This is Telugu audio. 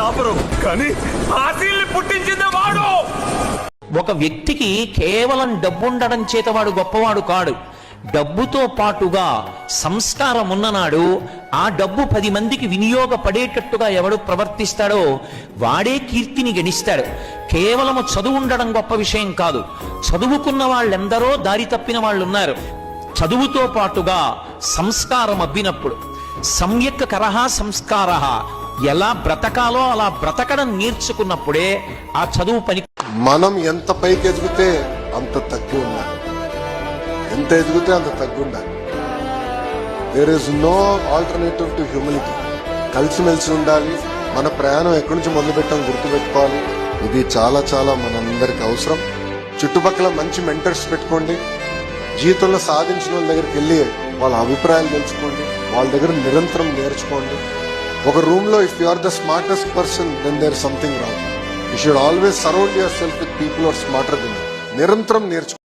కాపురం, కానీ ఆశీల్ని పుట్టించింది వాడు. ఒక వ్యక్తికి కేవలం డబ్బు ఉండడం చేత వాడు గొప్పవాడు కాడు. డబ్బుతో పాటుగా సంస్కారం ఉన్ననాడు ఆ డబ్బు 10 మందికి వినియోగపడేటట్టుగా ఎవడు ప్రవర్తిస్తాడో వాడే కీర్తిని గణిస్తాడు. కేవలము చదువు ఉండడం గొప్ప విషయం కాదు. చదువుకున్న వాళ్ళెందరో దారి తప్పిన వాళ్ళు ఉన్నారు. చదువుతో పాటుగా సంస్కారం అబ్బినప్పుడు సమ్యక్ కరహ సంస్కార, ఎలా బ్రతకాలో అలా బ్రతకడం నేర్చుకున్నప్పుడే ఆ చదువు పని. మనం ఎంత పైకి ఎదిగితే అంత తగ్గి ఉండాలి, ఎంత ఎదిగితే అంత తగ్గి ఉండాలి. There is no alternative to humility. కలిసిమెలిసి ఉండాలి. మన ప్రయాణం ఎక్కడి నుంచి మొదలు పెట్టాం గుర్తుపెట్టుకోవాలి. ఇది చాలా చాలా మనందరికి అవసరం. చుట్టుపక్కల మంచి మెంటర్స్ పెట్టుకోండి. జీవితంలో సాధించిన వాళ్ళ దగ్గరికి వెళ్ళి వాళ్ళ అభిప్రాయాలు తెలుసుకోండి. వాళ్ళ దగ్గర నిరంతరం నేర్చుకోండి. ఒక రూమ్ లో if you are the smartest person then there something wrong. You should always surround yourself with people are smarter than you. నిరంతరం నేర్చుకోండి.